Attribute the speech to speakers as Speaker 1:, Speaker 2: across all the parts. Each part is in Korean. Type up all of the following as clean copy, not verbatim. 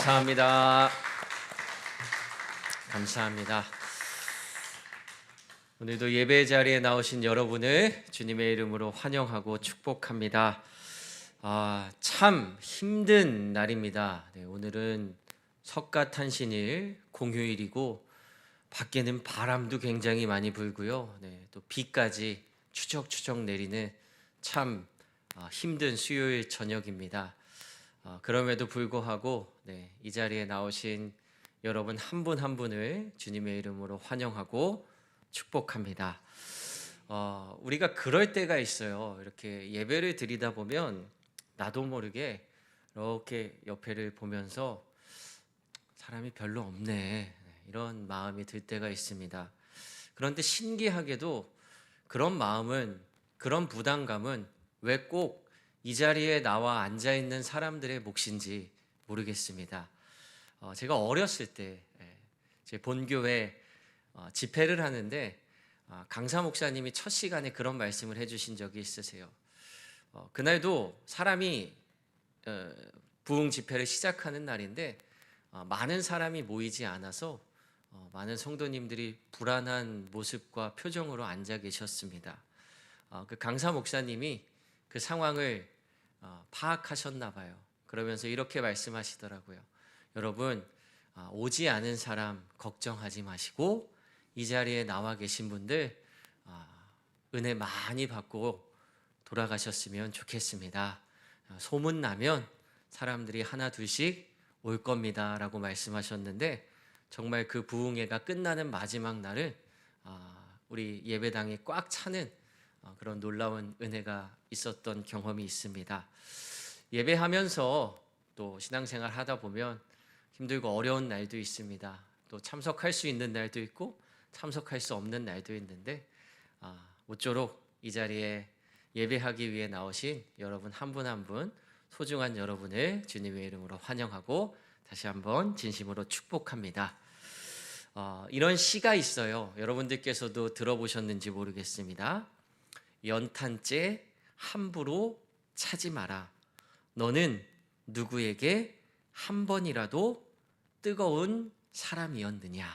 Speaker 1: 감사합니다. 감사합니다. 오늘도 예배 자리에 나오신 여러분을 주님의 이름으로 환영하고 축복합니다. 참 힘든 날입니다. 오늘은 석가탄신일 공휴일이고 밖에는 바람도 굉장히 많이 불고요. 또 비까지 추적추적 내리는 참 힘든 수요일 저녁입니다. 그럼에도 불구하고 이 자리에 나오신 여러분 한 분 한 분을 주님의 이름으로 환영하고 축복합니다. 우리가 그럴 때가 있어요. 이렇게 예배를 드리다 보면 나도 모르게 이렇게 옆에를 보면서 사람이 별로 없네, 이런 마음이 들 때가 있습니다. 그런데 신기하게도 그런 마음은, 그런 부담감은 왜 꼭 이 자리에 나와 앉아있는 사람들의 몫인지 모르겠습니다. 제가 어렸을 때 제 본교회 집회를 하는데 강사 목사님이 첫 시간에 그런 말씀을 해주신 적이 있으세요. 그날도 사람이 부흥 집회를 시작하는 날인데 많은 사람이 모이지 않아서 많은 성도님들이 불안한 모습과 표정으로 앉아 계셨습니다. 그 강사 목사님이 그 상황을 파악하셨나 봐요. 그러면서 이렇게 말씀하시더라고요. 여러분, 오지 않은 사람 걱정하지 마시고 이 자리에 나와 계신 분들 은혜 많이 받고 돌아가셨으면 좋겠습니다. 소문 나면 사람들이 하나 둘씩 올 겁니다 라고 말씀하셨는데, 정말 그 부흥회가 끝나는 마지막 날은 우리 예배당이 꽉 차는 그런 놀라운 은혜가 있었던 경험이 있습니다. 예배하면서 또 신앙생활 하다 보면 힘들고 어려운 날도 있습니다. 또 참석할 수 있는 날도 있고 참석할 수 없는 날도 있는데 모쪼록 이 자리에 예배하기 위해 나오신 여러분 한 분 한 분, 소중한 여러분을 주님의 이름으로 환영하고 다시 한번 진심으로 축복합니다. 이런 시가 있어요. 여러분들께서도 들어보셨는지 모르겠습니다. 연탄재 함부로 차지 마라. 너는 누구에게 한 번이라도 뜨거운 사람이었느냐?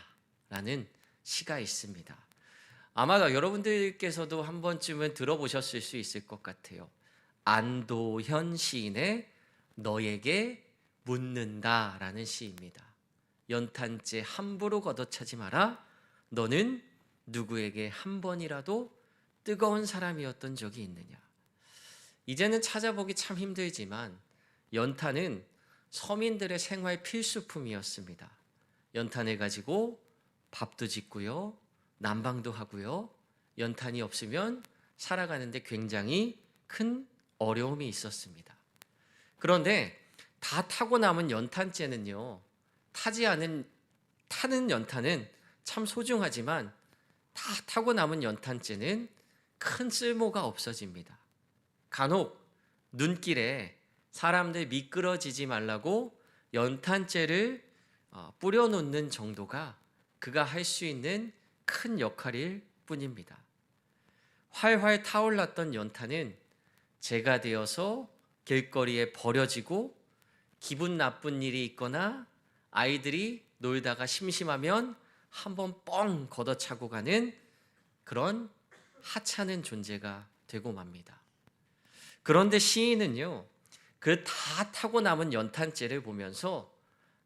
Speaker 1: 라는 시가 있습니다. 아마 여러분들께서도 한 번쯤은 들어보셨을 수 있을 것 같아요. 안도현 시인의 너에게 묻는다 라는 시입니다. 연탄재 함부로 걷어차지 마라. 너는 누구에게 한 번이라도 뜨거운 사람이었던 적이 있느냐? 이제는 찾아보기 참 힘들지만 연탄은 서민들의 생활 필수품이었습니다. 연탄을 가지고 밥도 짓고요, 난방도 하고요. 연탄이 없으면 살아가는데 굉장히 큰 어려움이 있었습니다. 그런데 다 타고 남은 연탄재는요, 타는 연탄은 참 소중하지만 다 타고 남은 연탄재는 큰 쓸모가 없어집니다. 간혹 눈길에 사람들 미끄러지지 말라고 연탄재를 뿌려놓는 정도가 그가 할 수 있는 큰 역할일 뿐입니다. 활활 타올랐던 연탄은 재가 되어서 길거리에 버려지고 기분 나쁜 일이 있거나 아이들이 놀다가 심심하면 한번 뻥 걷어차고 가는 그런 하찮은 존재가 되고 맙니다. 그런데 시인은요, 그 다 타고 남은 연탄재를 보면서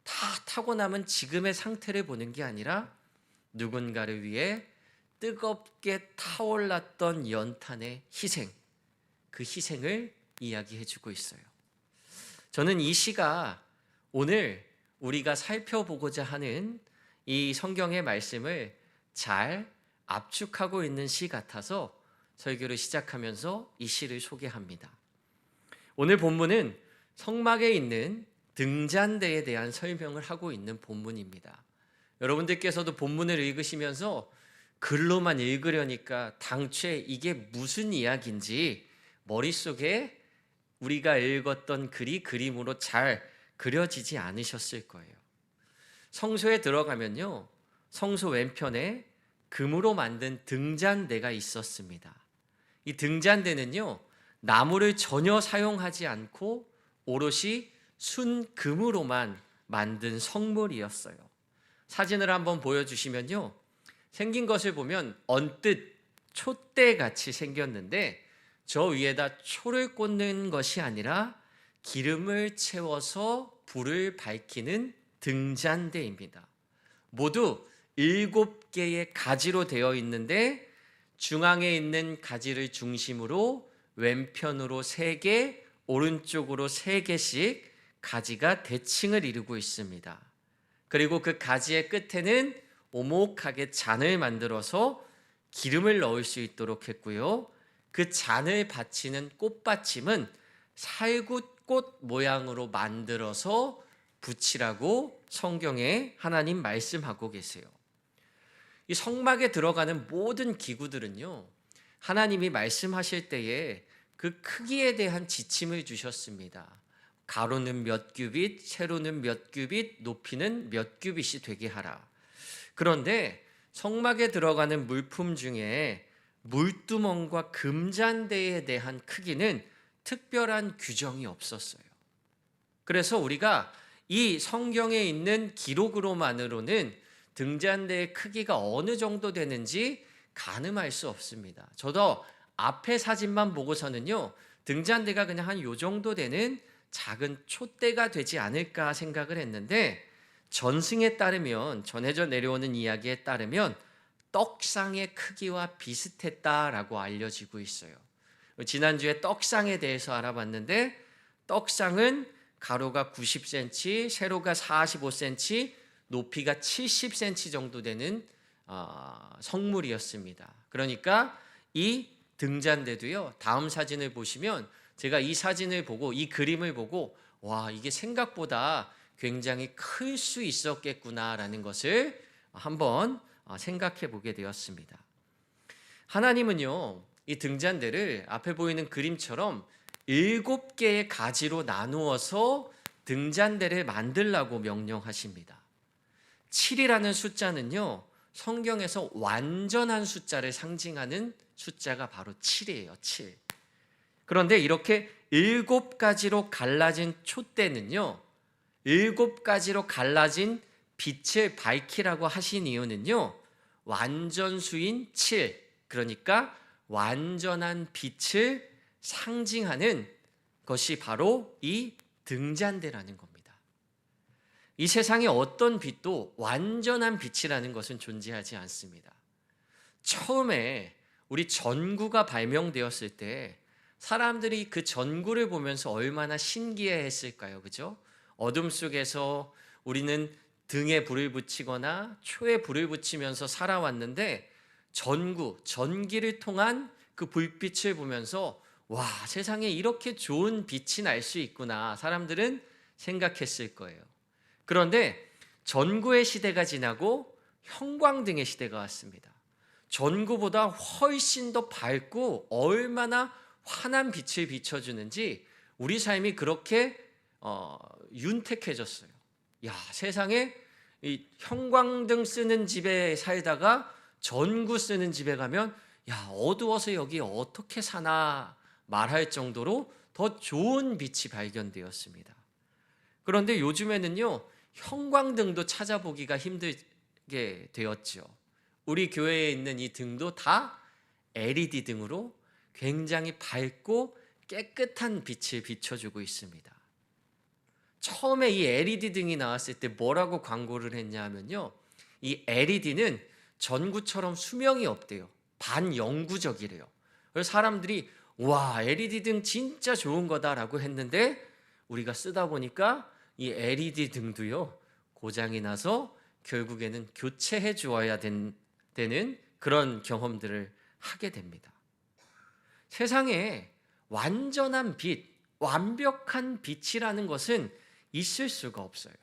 Speaker 1: 다 타고 남은 지금의 상태를 보는 게 아니라 누군가를 위해 뜨겁게 타올랐던 연탄의 희생, 그 희생을 이야기해주고 있어요. 저는 이 시가 오늘 우리가 살펴보고자 하는 이 성경의 말씀을 잘 압축하고 있는 시 같아서 설교를 시작하면서 이 시를 소개합니다. 오늘 본문은 성막에 있는 등잔대에 대한 설명을 하고 있는 본문입니다. 여러분들께서도 본문을 읽으시면서 글로만 읽으려니까 당최 이게 무슨 이야기인지 머릿속에 우리가 읽었던 글이 그림으로 잘 그려지지 않으셨을 거예요. 성소에 들어가면요, 성소 왼편에 금으로 만든 등잔대가 있었습니다. 이 등잔대는요, 나무를 전혀 사용하지 않고 오롯이 순금으로만 만든 성물이었어요. 사진을 한번 보여주시면요, 생긴 것을 보면 언뜻 촛대같이 생겼는데 저 위에다 초를 꽂는 것이 아니라 기름을 채워서 불을 밝히는 등잔대입니다. 모두 7개의 가지로 되어 있는데 중앙에 있는 가지를 중심으로 왼편으로 3개, 오른쪽으로 3개씩 가지가 대칭을 이루고 있습니다. 그리고 그 가지의 끝에는 오목하게 잔을 만들어서 기름을 넣을 수 있도록 했고요. 그 잔을 받치는 꽃받침은 살구꽃 모양으로 만들어서 붙이라고 성경에 하나님 말씀하고 계세요. 이 성막에 들어가는 모든 기구들은요, 하나님이 말씀하실 때에 그 크기에 대한 지침을 주셨습니다. 가로는 몇 규빗, 세로는 몇 규빗, 높이는 몇 규빗이 되게 하라. 그런데 성막에 들어가는 물품 중에 물두멍과 금잔대에 대한 크기는 특별한 규정이 없었어요. 그래서 우리가 이 성경에 있는 기록으로만으로는 등잔대의 크기가 어느 정도 되는지 가늠할 수 없습니다. 저도 앞에 사진만 보고서는요, 등잔대가 그냥 한 요 정도 되는 작은 촛대가 되지 않을까 생각을 했는데, 전승에 따르면, 전해져 내려오는 이야기에 따르면 떡상의 크기와 비슷했다라고 알려지고 있어요. 지난주에 떡상에 대해서 알아봤는데, 떡상은 가로가 90cm, 세로가 45cm, 높이가 70cm 정도 되는 성물이었습니다. 그러니까 이 등잔대도요, 다음 사진을 보시면 제가 이 사진을 보고, 이 그림을 보고, 와, 이게 생각보다 굉장히 클 수 있었겠구나라는 것을 한번 생각해 보게 되었습니다. 하나님은요, 이 등잔대를 앞에 보이는 그림처럼 7개의 가지로 나누어서 등잔대를 만들라고 명령하십니다. 7이라는 숫자는요, 성경에서 완전한 숫자를 상징하는 숫자가 바로 7이에요. 7. 그런데 이렇게 7가지로 갈라진 촛대는요, 7가지로 갈라진 빛을 밝히라고 하신 이유는요, 완전수인 7, 그러니까 완전한 빛을 상징하는 것이 바로 이 등잔대라는 겁니다. 이 세상에 어떤 빛도 완전한 빛이라는 것은 존재하지 않습니다. 처음에 우리 전구가 발명되었을 때 사람들이 그 전구를 보면서 얼마나 신기해했을까요? 그죠? 어둠 속에서 우리는 등에 불을 붙이거나 초에 불을 붙이면서 살아왔는데 전구, 전기를 통한 그 불빛을 보면서 와, 세상에 이렇게 좋은 빛이 날 수 있구나 사람들은 생각했을 거예요. 그런데 전구의 시대가 지나고 형광등의 시대가 왔습니다. 전구보다 훨씬 더 밝고 얼마나 환한 빛을 비춰주는지 우리 삶이 그렇게 윤택해졌어요. 야, 세상에 이 형광등 쓰는 집에 살다가 전구 쓰는 집에 가면 야, 어두워서 여기 어떻게 사나 말할 정도로 더 좋은 빛이 발견되었습니다. 그런데 요즘에는요, 형광등도 찾아보기가 힘들게 되었죠. 우리 교회에 있는 이 등도 다 LED 등으로 굉장히 밝고 깨끗한 빛을 비춰주고 있습니다. 처음에 이 LED 등이 나왔을 때 뭐라고 광고를 했냐 하면요, 이 LED는 전구처럼 수명이 없대요. 반영구적이래요. 그래서 사람들이 와, LED 등 진짜 좋은 거다라고 했는데 우리가 쓰다 보니까 이 LED 등도요, 고장이 나서 결국에는 교체해 주어야 되는 그런 경험들을 하게 됩니다. 세상에 완전한 빛, 완벽한 빛이라는 것은 있을 수가 없어요.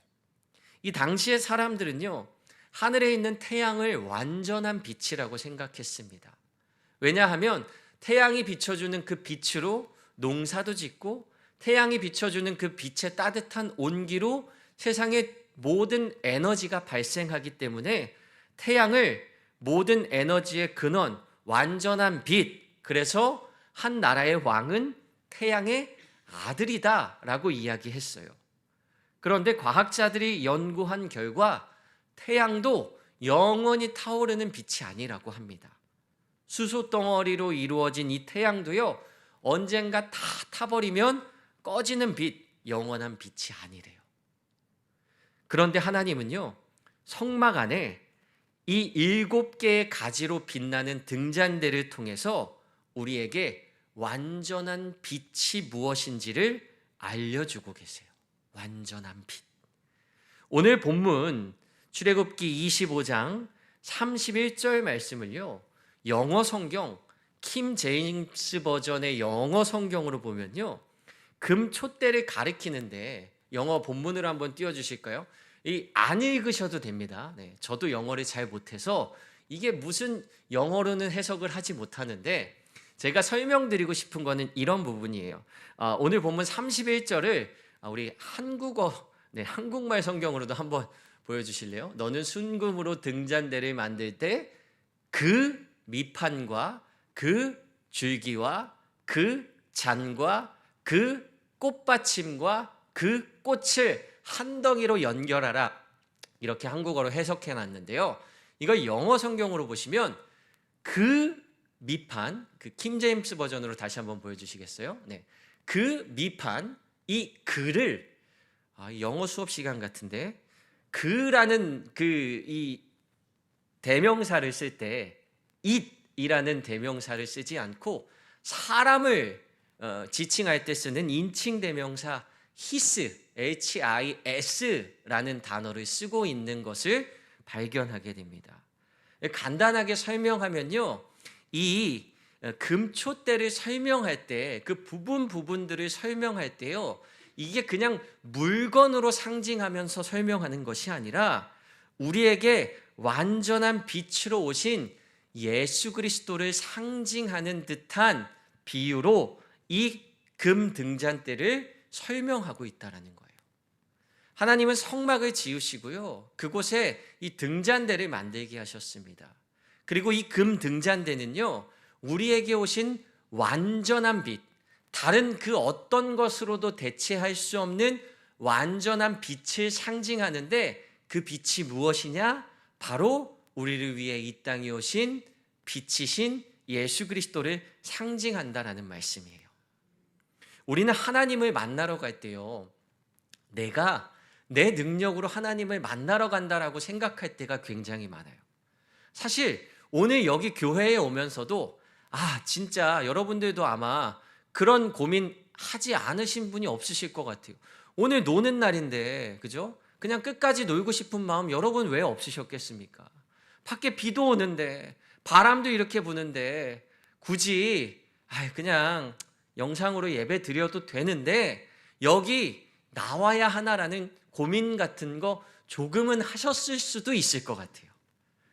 Speaker 1: 이 당시의 사람들은요, 하늘에 있는 태양을 완전한 빛이라고 생각했습니다. 왜냐하면 태양이 비춰주는 그 빛으로 농사도 짓고 태양이 비춰주는 그 빛의 따뜻한 온기로 세상의 모든 에너지가 발생하기 때문에 태양을 모든 에너지의 근원, 완전한 빛, 그래서 한 나라의 왕은 태양의 아들이다 라고 이야기했어요. 그런데 과학자들이 연구한 결과 태양도 영원히 타오르는 빛이 아니라고 합니다. 수소 덩어리로 이루어진 이 태양도요, 언젠가 다 타버리면 꺼지는 빛, 영원한 빛이 아니래요. 그런데 하나님은요, 성막 안에 이 7개의 가지로 빛나는 등잔대를 통해서 우리에게 완전한 빛이 무엇인지를 알려주고 계세요. 완전한 빛. 오늘 본문 출애굽기 25장 31절 말씀을요, 영어 성경 킴 제임스 버전의 영어 성경으로 보면요, 금 촛대를 가리키는데 영어 본문으로 한번 띄워주실까요? 안 읽으셔도 됩니다. 네, 저도 영어를 잘 못해서 이게 무슨 영어로는 해석을 하지 못하는데 제가 설명드리고 싶은 거는 이런 부분이에요. 오늘 본문 31절을 우리 한국말 성경으로도 한번 보여주실래요? 너는 순금으로 등잔대를 만들 때 그 밑판과 그 줄기와 그 잔과 그 꽃받침과 그 꽃을 한 덩이로 연결하라. 이렇게 한국어로 해석해 놨는데요. 이걸 영어 성경으로 보시면 그 밑판, 그 킴 제임스 버전으로 다시 한번 보여주시겠어요? 네, 그 밑판, 이 그를 영어 수업 시간 같은데 그라는 이 대명사를 쓸 때 it이라는 대명사를 쓰지 않고 사람을 지칭할 때 쓰는 인칭 대명사 his, HIS라는 단어를 쓰고 있는 것을 발견하게 됩니다. 간단하게 설명하면요, 이 금촛대를 설명할 때 그 부분들을 설명할 때요, 이게 그냥 물건으로 상징하면서 설명하는 것이 아니라 우리에게 완전한 빛으로 오신 예수 그리스도를 상징하는 듯한 비유로 이 금 등잔대를 설명하고 있다라는 거예요. 하나님은 성막을 지으시고요, 그곳에 이 등잔대를 만들게 하셨습니다. 그리고 이 금 등잔대는요, 우리에게 오신 완전한 빛, 다른 그 어떤 것으로도 대체할 수 없는 완전한 빛을 상징하는데, 그 빛이 무엇이냐? 바로 우리를 위해 이 땅에 오신 빛이신 예수 그리스도를 상징한다라는 말씀이에요. 우리는 하나님을 만나러 갈 때요, 내가 내 능력으로 하나님을 만나러 간다라고 생각할 때가 굉장히 많아요. 사실 오늘 여기 교회에 오면서도 진짜 여러분들도 아마 그런 고민 하지 않으신 분이 없으실 것 같아요. 오늘 노는 날인데, 그죠? 그냥 끝까지 놀고 싶은 마음 여러분 왜 없으셨겠습니까? 밖에 비도 오는데, 바람도 이렇게 부는데, 굳이 그냥 영상으로 예배 드려도 되는데 여기 나와야 하나라는 고민 같은 거 조금은 하셨을 수도 있을 것 같아요.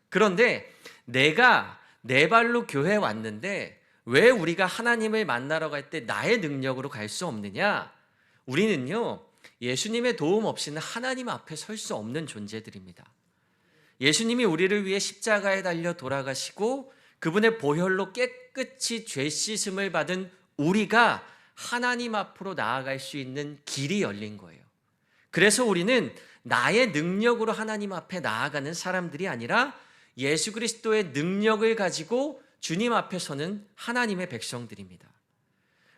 Speaker 1: 그런데 내가 내 발로 교회에 왔는데 왜 우리가 하나님을 만나러 갈 때 나의 능력으로 갈 수 없느냐? 우리는요, 예수님의 도움 없이는 하나님 앞에 설 수 없는 존재들입니다. 예수님이 우리를 위해 십자가에 달려 돌아가시고 그분의 보혈로 깨끗이 죄 씻음을 받은 우리가 하나님 앞으로 나아갈 수 있는 길이 열린 거예요. 그래서 우리는 나의 능력으로 하나님 앞에 나아가는 사람들이 아니라 예수 그리스도의 능력을 가지고 주님 앞에 서는 하나님의 백성들입니다.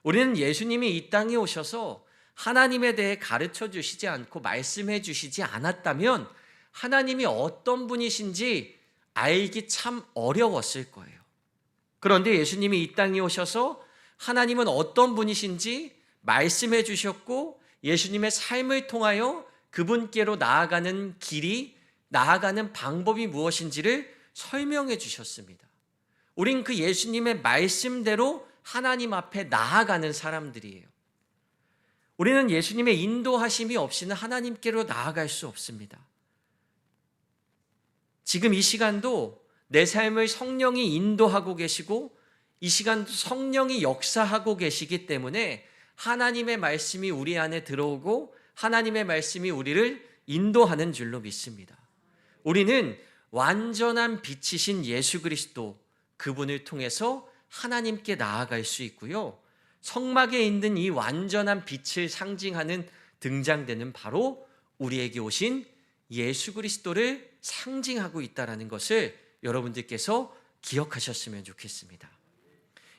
Speaker 1: 우리는 예수님이 이 땅에 오셔서 하나님에 대해 가르쳐 주시지 않고 말씀해 주시지 않았다면 하나님이 어떤 분이신지 알기 참 어려웠을 거예요. 그런데 예수님이 이 땅에 오셔서 하나님은 어떤 분이신지 말씀해 주셨고 예수님의 삶을 통하여 그분께로 나아가는 길이, 나아가는 방법이 무엇인지를 설명해 주셨습니다. 우린 그 예수님의 말씀대로 하나님 앞에 나아가는 사람들이에요. 우리는 예수님의 인도하심이 없이는 하나님께로 나아갈 수 없습니다. 지금 이 시간도 내 삶을 성령이 인도하고 계시고 이 시간도 성령이 역사하고 계시기 때문에 하나님의 말씀이 우리 안에 들어오고 하나님의 말씀이 우리를 인도하는 줄로 믿습니다. 우리는 완전한 빛이신 예수 그리스도, 그분을 통해서 하나님께 나아갈 수 있고요. 성막에 있는 이 완전한 빛을 상징하는 등장대는 바로 우리에게 오신 예수 그리스도를 상징하고 있다는 것을 여러분들께서 기억하셨으면 좋겠습니다.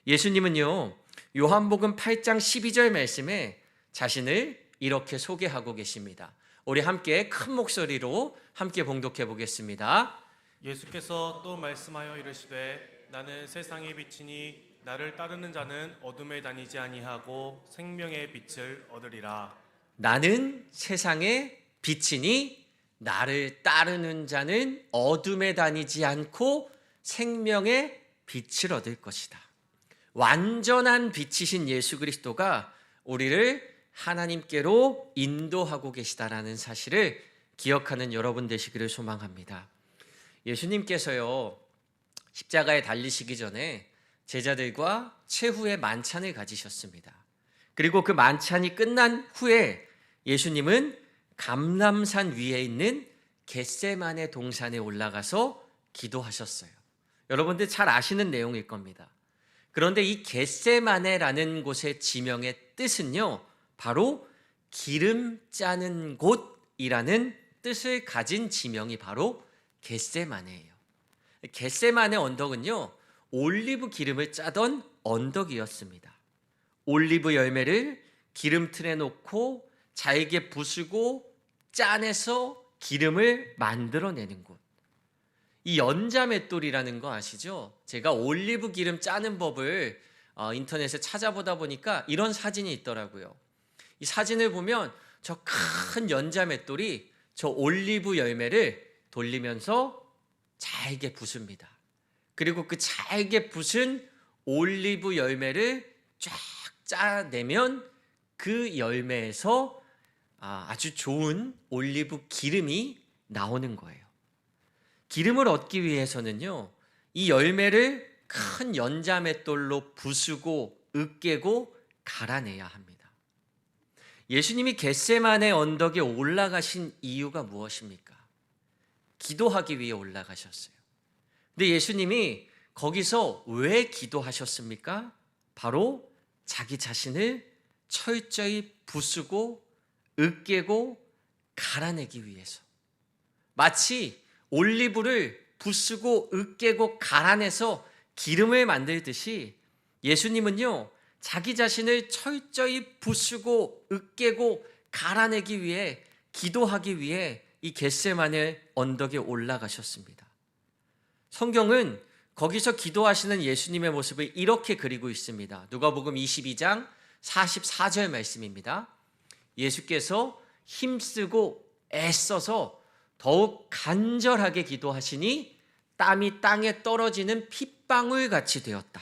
Speaker 1: 예수님은요, 요한복음 8장 12절 말씀에 자신을 이렇게 소개하고 계십니다. 우리 함께 큰 목소리로 함께 봉독해 보겠습니다.
Speaker 2: 예수께서 또 말씀하여 이르시되 나는 세상의 빛이니 나를 따르는 자는 어둠에 다니지 아니하고 생명의 빛을 얻으리라.
Speaker 1: 나는 세상의 빛이니 나를 따르는 자는 어둠에 다니지 않고 생명의 빛을 얻을 것이다. 완전한 빛이신 예수 그리스도가 우리를 하나님께로 인도하고 계시다라는 사실을 기억하는 여러분 되시기를 소망합니다. 예수님께서요, 십자가에 달리시기 전에 제자들과 최후의 만찬을 가지셨습니다. 그리고 그 만찬이 끝난 후에 예수님은 감람산 위에 있는 겟세마네 동산에 올라가서 기도하셨어요. 여러분들 잘 아시는 내용일 겁니다. 그런데 이 겟세마네라는 곳의 지명의 뜻은요, 바로 기름 짜는 곳이라는 뜻을 가진 지명이 바로 겟세마네예요. 겟세마네 언덕은요, 올리브 기름을 짜던 언덕이었습니다. 올리브 열매를 기름틀에 놓고 잘게 부수고 짜내서 기름을 만들어내는 곳. 이 연자맷돌이라는 거 아시죠? 제가 올리브 기름 짜는 법을 인터넷에 찾아보다 보니까 이런 사진이 있더라고요. 이 사진을 보면 저 큰 연자맷돌이 저 올리브 열매를 돌리면서 잘게 부숩니다. 그리고 그 잘게 부순 올리브 열매를 쫙 짜내면 그 열매에서 아주 좋은 올리브 기름이 나오는 거예요. 기름을 얻기 위해서는요, 이 열매를 큰 연자맷돌로 부수고 으깨고 갈아내야 합니다. 예수님이 겟세마네 언덕에 올라가신 이유가 무엇입니까? 기도하기 위해 올라가셨어요. 근데 예수님이 거기서 왜 기도하셨습니까? 바로 자기 자신을 철저히 부수고 으깨고 갈아내기 위해서. 마치 올리브를 부수고 으깨고 갈아내서 기름을 만들듯이 예수님은요, 자기 자신을 철저히 부수고 으깨고 갈아내기 위해, 기도하기 위해 이 겟세마네 언덕에 올라가셨습니다. 성경은 거기서 기도하시는 예수님의 모습을 이렇게 그리고 있습니다. 누가복음 22장 44절 말씀입니다. 예수께서 힘쓰고 애써서 더욱 간절하게 기도하시니 땀이 땅에 떨어지는 핏방울 같이 되었다.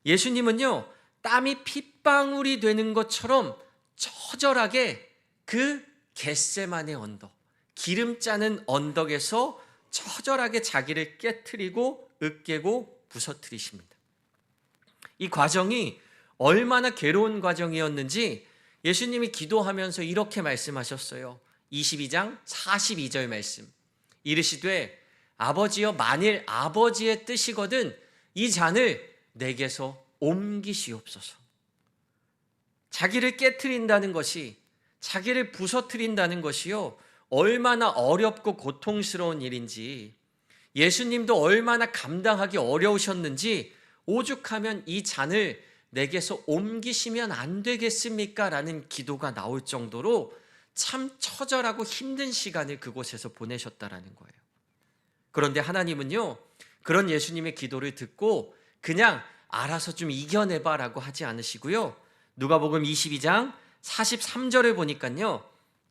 Speaker 1: 예수님은요, 땀이 핏방울이 되는 것처럼 처절하게 그 겟세마네 언덕, 기름 짜는 언덕에서 처절하게 자기를 깨트리고 으깨고 부서뜨리십니다. 이 과정이 얼마나 괴로운 과정이었는지 예수님이 기도하면서 이렇게 말씀하셨어요. 22장 42절 말씀. 이르시되 아버지여, 만일 아버지의 뜻이거든 이 잔을 내게서 옮기시옵소서. 자기를 깨트린다는 것이, 자기를 부서뜨린다는 것이요, 얼마나 어렵고 고통스러운 일인지, 예수님도 얼마나 감당하기 어려우셨는지, 오죽하면 이 잔을 내게서 옮기시면 안 되겠습니까? 라는 기도가 나올 정도로 참 처절하고 힘든 시간을 그곳에서 보내셨다라는 거예요. 그런데 하나님은요, 그런 예수님의 기도를 듣고 그냥 알아서 좀 이겨내봐라고 하지 않으시고요, 누가복음 22장 43절을 보니까요,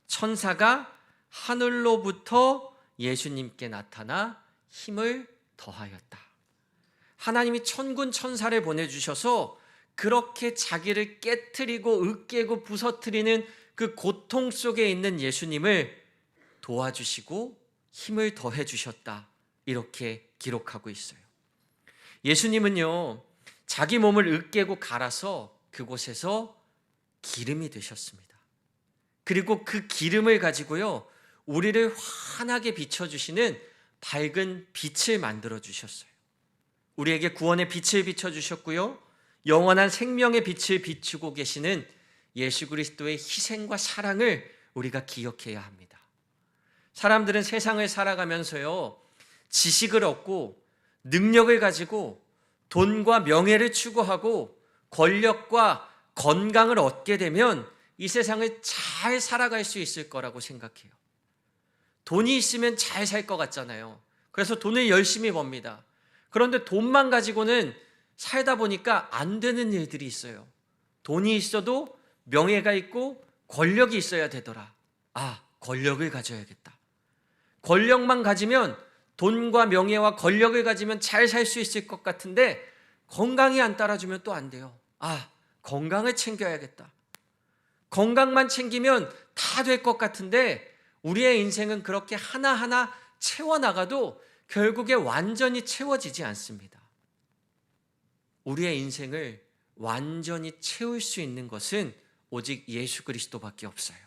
Speaker 1: 천사가 하늘로부터 예수님께 나타나 힘을 더하였다. 하나님이 천군 천사를 보내주셔서 그렇게 자기를 깨트리고 으깨고 부서뜨리는 그 고통 속에 있는 예수님을 도와주시고 힘을 더해 주셨다. 이렇게 기록하고 있어요. 예수님은요, 자기 몸을 으깨고 갈아서 그곳에서 기름이 되셨습니다. 그리고 그 기름을 가지고요, 우리를 환하게 비춰주시는 밝은 빛을 만들어 주셨어요. 우리에게 구원의 빛을 비춰주셨고요, 영원한 생명의 빛을 비추고 계시는 예수 그리스도의 희생과 사랑을 우리가 기억해야 합니다. 사람들은 세상을 살아가면서요, 지식을 얻고 능력을 가지고 돈과 명예를 추구하고 권력과 건강을 얻게 되면 이 세상을 잘 살아갈 수 있을 거라고 생각해요. 돈이 있으면 잘 살 것 같잖아요. 그래서 돈을 열심히 법니다. 그런데 돈만 가지고는 살다 보니까 안 되는 일들이 있어요. 돈이 있어도 명예가 있고 권력이 있어야 되더라. 아, 권력을 가져야겠다. 권력만 가지면, 돈과 명예와 권력을 가지면 잘 살 수 있을 것 같은데 건강이 안 따라주면 또 안 돼요. 아, 건강을 챙겨야겠다. 건강만 챙기면 다 될 것 같은데 우리의 인생은 그렇게 하나하나 채워나가도 결국에 완전히 채워지지 않습니다. 우리의 인생을 완전히 채울 수 있는 것은 오직 예수 그리스도밖에 없어요.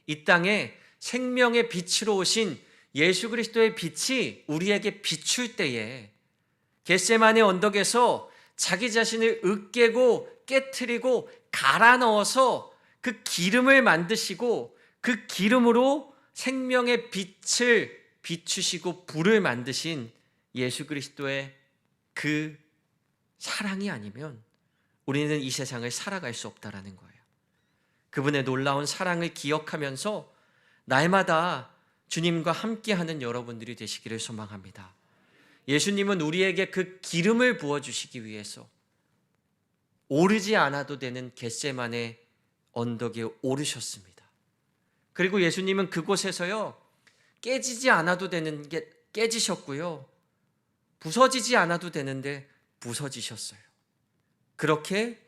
Speaker 1: 이 땅에 생명의 빛으로 오신 예수 그리스도의 빛이 우리에게 비출 때에 겟세마네 언덕에서 자기 자신을 으깨고 깨트리고 갈아 넣어서 그 기름을 만드시고 그 기름으로 생명의 빛을 비추시고 불을 만드신 예수 그리스도의 그 사랑이 아니면 우리는 이 세상을 살아갈 수 없다라는 거예요. 그분의 놀라운 사랑을 기억하면서 날마다 주님과 함께하는 여러분들이 되시기를 소망합니다. 예수님은 우리에게 그 기름을 부어주시기 위해서 오르지 않아도 되는 겟세마네 언덕에 오르셨습니다. 그리고 예수님은 그곳에서요, 깨지지 않아도 되는 게 깨지셨고요, 부서지지 않아도 되는데 부서지셨어요. 그렇게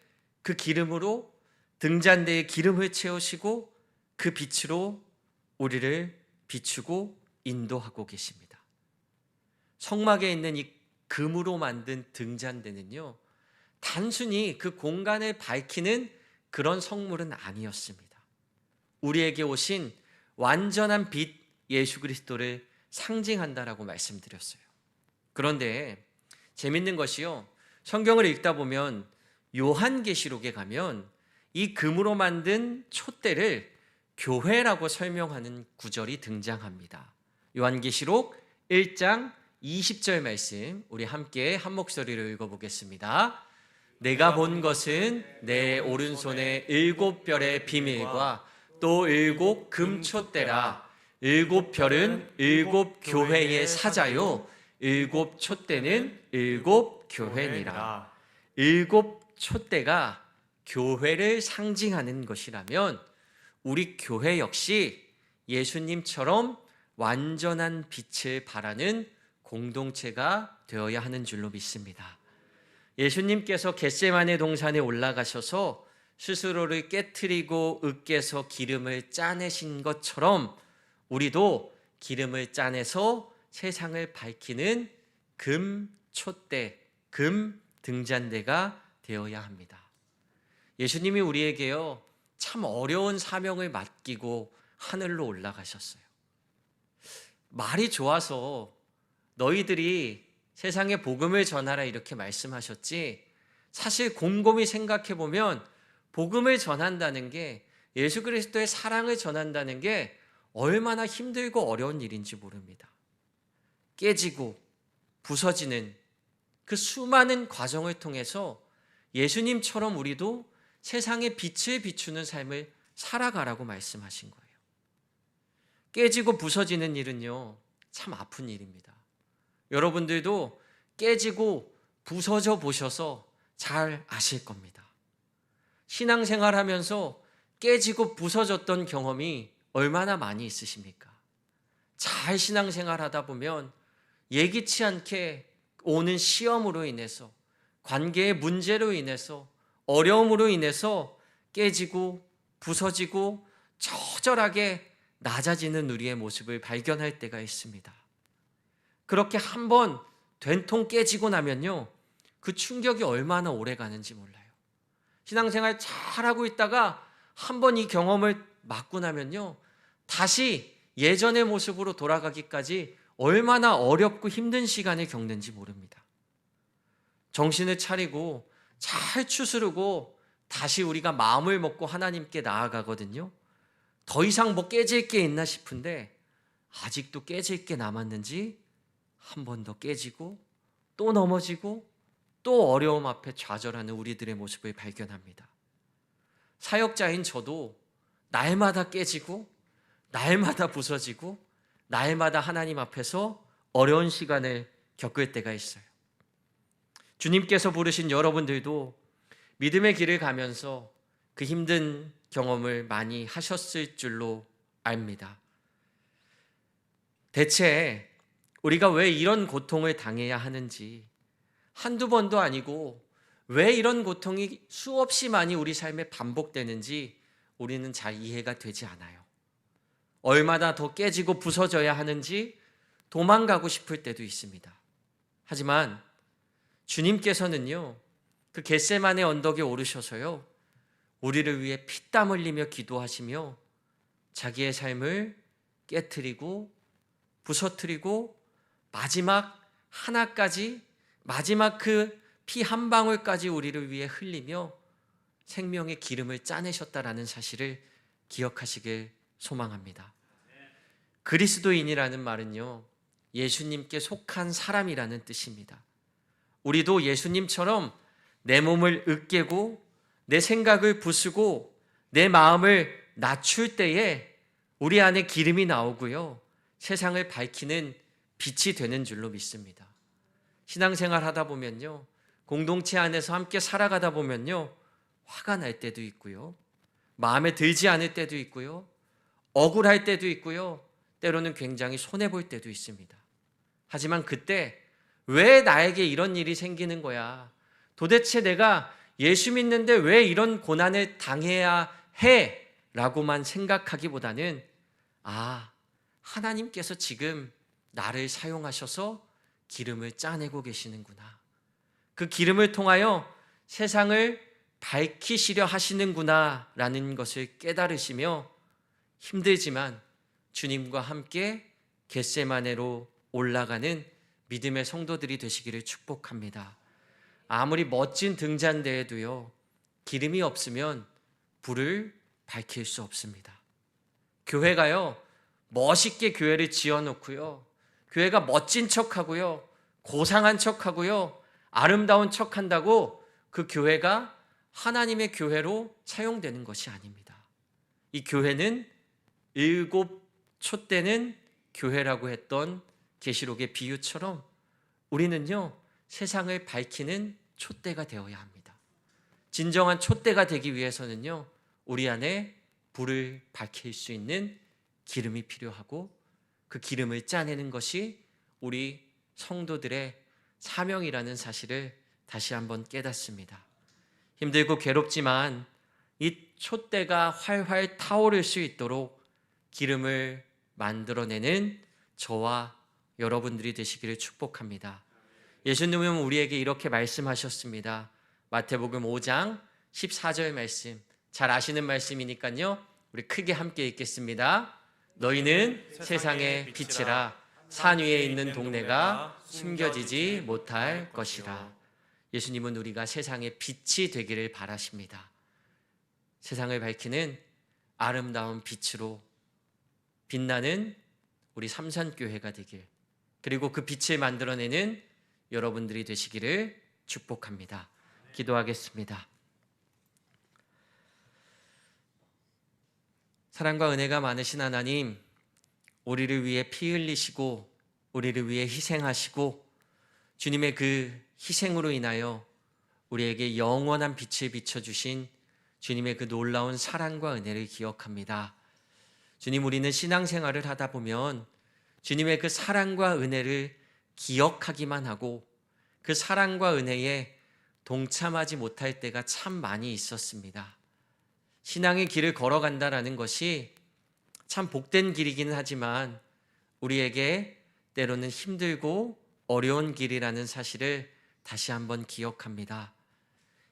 Speaker 1: 그 기름으로 등잔대에 기름을 채우시고 그 빛으로 우리를 비추고 인도하고 계십니다. 성막에 있는 이 금으로 만든 등잔대는요, 단순히 그 공간을 밝히는 그런 성물은 아니었습니다. 우리에게 오신 완전한 빛 예수 그리스도를 상징한다라고 말씀드렸어요. 그런데 재밌는 것이요, 성경을 읽다 보면 요한계시록에 가면 이 금으로 만든 촛대를 교회라고 설명하는 구절이 등장합니다. 요한계시록 1장 20절 말씀, 우리 함께 한 목소리로 읽어보겠습니다. 내가 본 것은 내 오른손에 7별의 비밀과 또 7 금촛대라. 7별은 7 교회의 사자요, 7 촛대는 7 교회니라. 7 촛대가 교회를 상징하는 것이라면 우리 교회 역시 예수님처럼 완전한 빛을 발하는 공동체가 되어야 하는 줄로 믿습니다. 예수님께서 겟세마네 동산에 올라가셔서 스스로를 깨트리고 으깨서 기름을 짜내신 것처럼 우리도 기름을 짜내서 세상을 밝히는 금 촛대, 금 등잔대가 되어야 합니다. 예수님이 우리에게요, 참 어려운 사명을 맡기고 하늘로 올라가셨어요. 말이 좋아서 너희들이 세상에 복음을 전하라 이렇게 말씀하셨지, 사실 곰곰이 생각해 보면 복음을 전한다는 게, 예수 그리스도의 사랑을 전한다는 게 얼마나 힘들고 어려운 일인지 모릅니다. 깨지고 부서지는 그 수많은 과정을 통해서 예수님처럼 우리도 세상에 빛을 비추는 삶을 살아가라고 말씀하신 거예요. 깨지고 부서지는 일은요, 참 아픈 일입니다. 여러분들도 깨지고 부서져 보셔서 잘 아실 겁니다. 신앙생활 하면서 깨지고 부서졌던 경험이 얼마나 많이 있으십니까? 잘 신앙생활 하다 보면 예기치 않게 오는 시험으로 인해서, 관계의 문제로 인해서, 어려움으로 인해서 깨지고 부서지고 처절하게 낮아지는 우리의 모습을 발견할 때가 있습니다. 그렇게 한번 된통 깨지고 나면요, 그 충격이 얼마나 오래 가는지 몰라요. 신앙생활 잘하고 있다가 한번 이 경험을 맞고 나면요, 다시 예전의 모습으로 돌아가기까지 얼마나 어렵고 힘든 시간을 겪는지 모릅니다. 정신을 차리고 잘 추스르고 다시 우리가 마음을 먹고 하나님께 나아가거든요. 더 이상 뭐 깨질 게 있나 싶은데 아직도 깨질 게 남았는지 한 번 더 깨지고 또 넘어지고 또 어려움 앞에 좌절하는 우리들의 모습을 발견합니다. 사역자인 저도 날마다 깨지고 날마다 부서지고 날마다 하나님 앞에서 어려운 시간을 겪을 때가 있어요. 주님께서 부르신 여러분들도 믿음의 길을 가면서 그 힘든 경험을 많이 하셨을 줄로 압니다. 대체 우리가 왜 이런 고통을 당해야 하는지, 한두 번도 아니고 왜 이런 고통이 수없이 많이 우리 삶에 반복되는지 우리는 잘 이해가 되지 않아요. 얼마나 더 깨지고 부서져야 하는지 도망가고 싶을 때도 있습니다. 하지만 주님께서는요, 그 겟세마네 언덕에 오르셔서요, 우리를 위해 피땀 흘리며 기도하시며 자기의 삶을 깨트리고 부서뜨리고 마지막 하나까지, 마지막 그 피 한 방울까지 우리를 위해 흘리며 생명의 기름을 짜내셨다라는 사실을 기억하시길 소망합니다. 그리스도인이라는 말은요, 예수님께 속한 사람이라는 뜻입니다. 우리도 예수님처럼 내 몸을 으깨고 내 생각을 부수고 내 마음을 낮출 때에 우리 안에 기름이 나오고요, 세상을 밝히는 빛이 되는 줄로 믿습니다. 신앙생활 하다 보면요, 공동체 안에서 함께 살아가다 보면요, 화가 날 때도 있고요, 마음에 들지 않을 때도 있고요, 억울할 때도 있고요, 때로는 굉장히 손해볼 때도 있습니다. 하지만 그때 왜 나에게 이런 일이 생기는 거야? 도대체 내가 예수 믿는데 왜 이런 고난을 당해야 해? 라고만 생각하기보다는 하나님께서 지금 나를 사용하셔서 기름을 짜내고 계시는구나. 그 기름을 통하여 세상을 밝히시려 하시는구나 라는 것을 깨달으시며 힘들지만 주님과 함께 겟세마네로 올라가는 믿음의 성도들이 되시기를 축복합니다. 아무리 멋진 등잔대에도요, 기름이 없으면 불을 밝힐 수 없습니다. 교회가요, 멋있게 교회를 지어놓고요, 교회가 멋진 척하고요, 고상한 척하고요, 아름다운 척한다고 그 교회가 하나님의 교회로 사용되는 것이 아닙니다. 이 교회는 7 촛대는 교회라고 했던 계시록의 비유처럼 우리는요, 세상을 밝히는 촛대가 되어야 합니다. 진정한 촛대가 되기 위해서는요, 우리 안에 불을 밝힐 수 있는 기름이 필요하고 그 기름을 짜내는 것이 우리 성도들의 사명이라는 사실을 다시 한번 깨닫습니다. 힘들고 괴롭지만 이 촛대가 활활 타오를 수 있도록 기름을 만들어내는 저와 여러분들이 되시기를 축복합니다. 예수님은 우리에게 이렇게 말씀하셨습니다. 마태복음 5장 14절 말씀, 잘 아시는 말씀이니까요, 우리 크게 함께 읽겠습니다. 너희는 세상의 빛이라. 산 위에 있는 동네가 숨겨지지 못할 것이라. 예수님은 우리가 세상의 빛이 되기를 바라십니다. 세상을 밝히는 아름다운 빛으로 빛나는 우리 삼산교회가 되길, 그리고 그 빛을 만들어내는 여러분들이 되시기를 축복합니다. 기도하겠습니다. 사랑과 은혜가 많으신 하나님, 우리를 위해 피 흘리시고 우리를 위해 희생하시고 주님의 그 희생으로 인하여 우리에게 영원한 빛을 비춰주신 주님의 그 놀라운 사랑과 은혜를 기억합니다. 주님, 우리는 신앙생활을 하다 보면 주님의 그 사랑과 은혜를 기억하기만 하고 그 사랑과 은혜에 동참하지 못할 때가 참 많이 있었습니다. 신앙의 길을 걸어간다라는 것이 참 복된 길이기는 하지만 우리에게 때로는 힘들고 어려운 길이라는 사실을 다시 한번 기억합니다.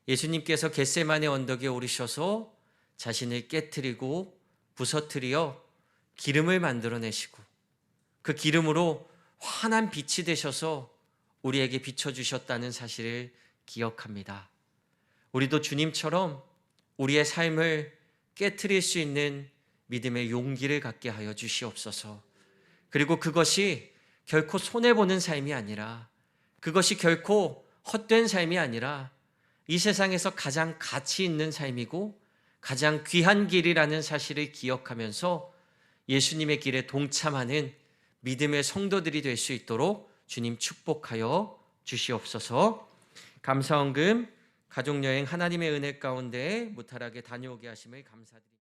Speaker 1: 예수님께서 겟세마네 언덕에 오르셔서 자신을 깨트리고 부서뜨려 기름을 만들어내시고 그 기름으로 환한 빛이 되셔서 우리에게 비춰주셨다는 사실을 기억합니다. 우리도 주님처럼 우리의 삶을 깨트릴 수 있는 믿음의 용기를 갖게 하여 주시옵소서. 그리고 그것이 결코 손해보는 삶이 아니라, 그것이 결코 헛된 삶이 아니라 이 세상에서 가장 가치 있는 삶이고 가장 귀한 길이라는 사실을 기억하면서 예수님의 길에 동참하는 믿음의 성도들이 될 수 있도록 주님 축복하여 주시옵소서. 감사헌금 가족여행 하나님의 은혜 가운데 무탈하게 다녀오게 하심을 감사드립니다.